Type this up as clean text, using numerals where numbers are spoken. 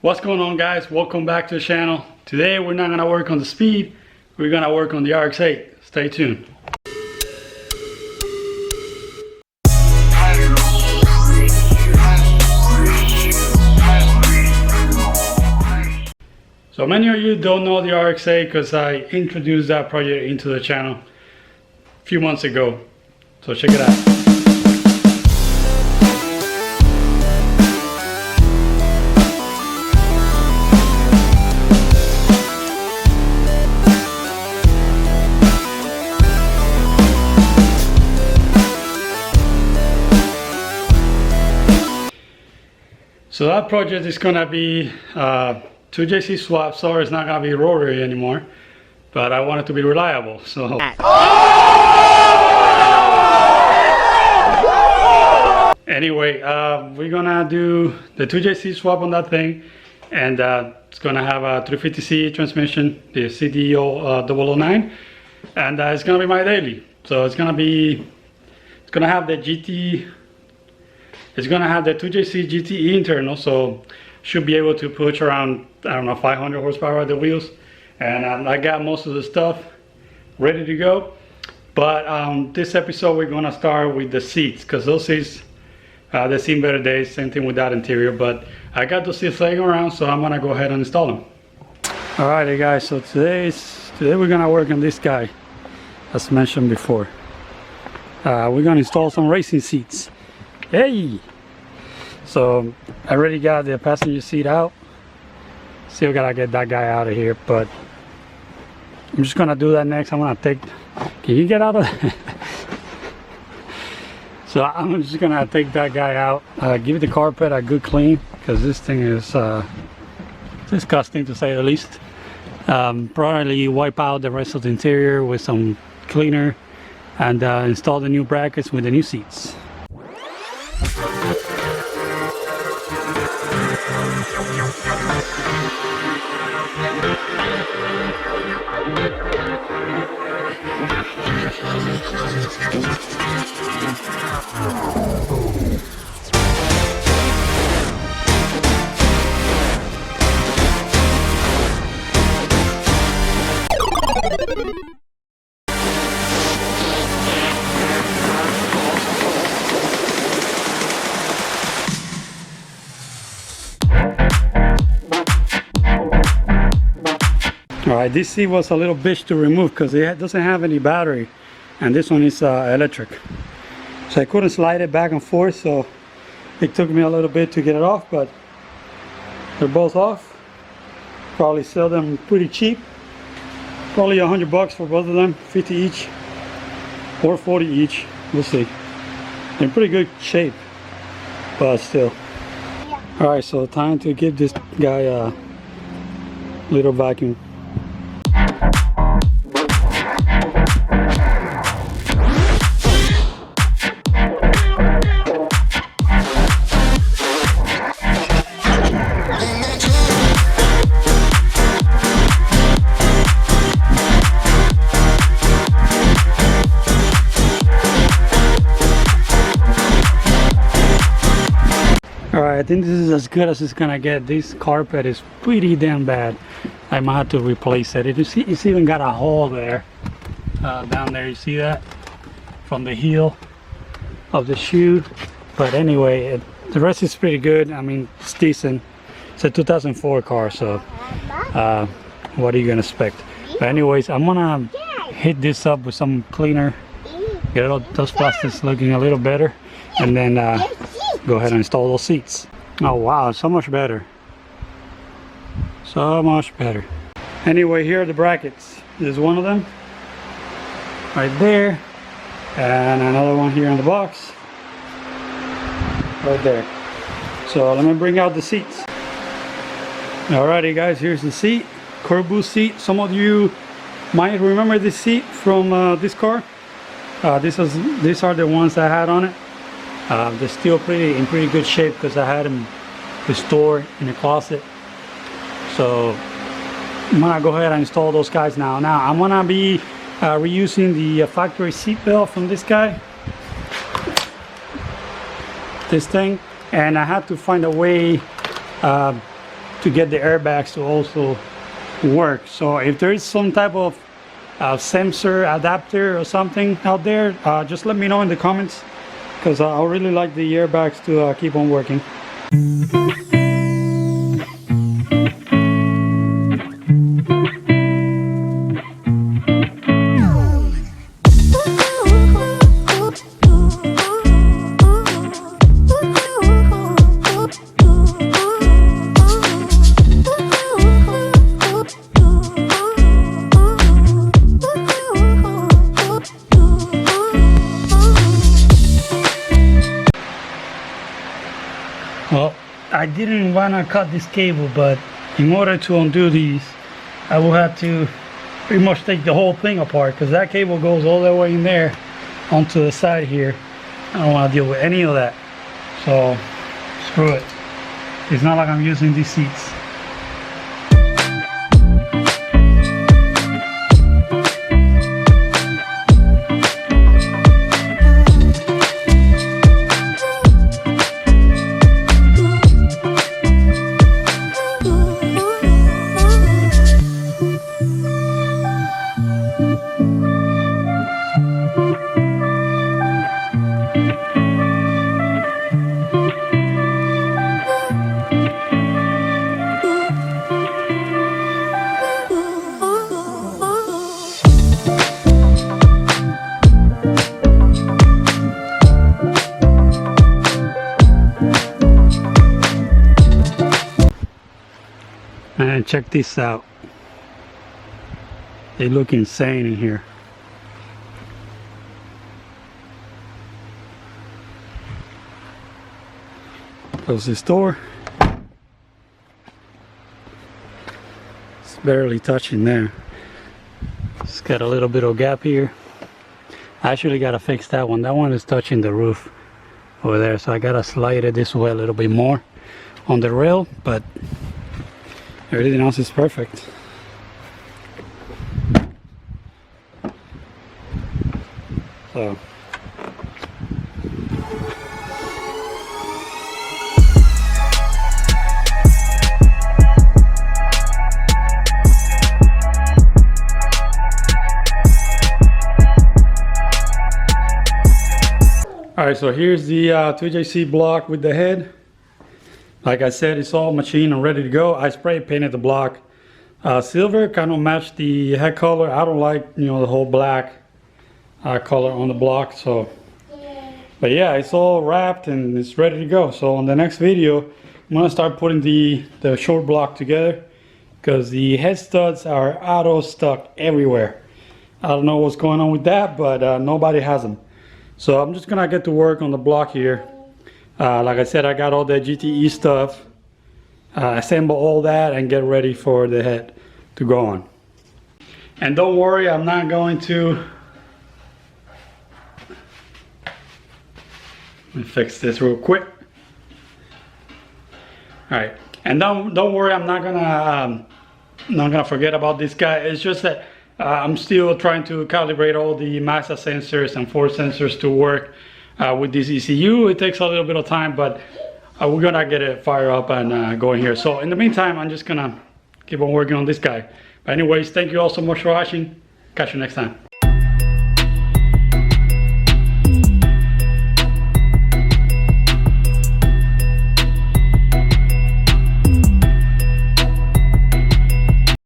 What's going on, guys? Welcome back to the channel. Today we're not gonna work on the speed, we're gonna work on the RX8. Stay tuned. So many of you don't know the RX8 because I introduced that project into the channel a few months ago. So check it out. So that project is gonna be 2JC swap. Sorry, it's not gonna be rotary anymore, but I want it to be reliable. So anyway, we're gonna do the 2JC swap on that thing, and it's gonna have a 350C transmission, the CDO 009, and it's gonna be my daily. So it's gonna have the GT. It's gonna have the 2JC GTE internal, so should be able to push around, I don't know, 500 horsepower at the wheels. And I got most of the stuff ready to go. But this episode we're gonna start with the seats, because those seats, they've seen better days. Same thing with that interior, but I got those seats laying around, so I'm gonna go ahead and install them. Alrighty guys, so today we're gonna work on this guy, as mentioned before. We're gonna install some racing seats. Hey! So I already got the passenger seat out. Still gotta get that guy out of here, but I'm just gonna do that next. I'm gonna take, can you get out of there? So I'm just gonna take that guy out, give the carpet a good clean, because this thing is disgusting to say the least. Probably wipe out the rest of the interior with some cleaner, and install the new brackets with the new seats. Alright, this seat was a little bitch to remove because it doesn't have any battery, and this one is electric. So I couldn't slide it back and forth, so it took me a little bit to get it off, but they're both off. Probably sell them pretty cheap. Probably $100 for both of them, 50 each or 40 each, we'll see. They're in pretty good shape, but still. Yeah. Alright, so time to give this guy a little vacuum. Alright, I think this is as good as it's gonna get. This carpet is pretty damn bad. I might have to replace it. It's even got a hole there, down there. You see that? From the heel of the shoe. But anyway, the rest is pretty good. I mean, it's decent. It's a 2004 car, so what are you gonna expect? But anyways, I'm gonna hit this up with some cleaner, get all those plastics looking a little better, and then go ahead and install those seats. Oh wow, so much better. So much better. Anyway, here are the brackets. There's one of them right there, and another one here in the box right there. So let me bring out the seats. Alrighty guys, here's the seat, curb boost seat. Some of you might remember this seat from this car. These are the ones I had on it. They're still in pretty good shape because I had them restored in the closet. So I'm gonna go ahead and install those guys now. Now I'm gonna be reusing the factory seat belt from this guy, this thing, and I had to find a way to get the airbags to also work. So if there is some type of sensor adapter or something out there, just let me know in the comments, because I really like the airbags to keep on working. Well, I didn't want to cut this cable, but in order to undo these, I will have to pretty much take the whole thing apart, because that cable goes all the way in there onto the side here. I don't want to deal with any of that, so screw it. It's not like I'm using these seats. And check this out. They look insane in here. Close this door. It's barely touching there. It's got a little bit of gap here. I actually gotta fix that one. That one is touching the roof over there, so I gotta slide it this way a little bit more on the rail, but everything else is perfect. So alright, so here's the 2JC block with the head. Like I said, it's all machined and ready to go. I spray painted the block silver, kind of matched the head color. I don't like, you know, the whole black color on the block. So, but yeah, it's all wrapped and it's ready to go. So on the next video, I'm gonna start putting the short block together, because the head studs are auto stuck everywhere. I don't know what's going on with that, but nobody has them. So I'm just gonna get to work on the block here. Like I said, I got all the GTE stuff, assemble all that and get ready for the head to go on. And don't worry, I'm not going to, let me fix this real quick. All right, and don't worry, I'm not gonna forget about this guy. It's just that I'm still trying to calibrate all the massa sensors and force sensors to work with this ECU. It takes a little bit of time, but we're gonna get it fired up and going here. So in the meantime, I'm just gonna keep on working on this guy. But anyways, thank you all so much for watching. Catch you next time.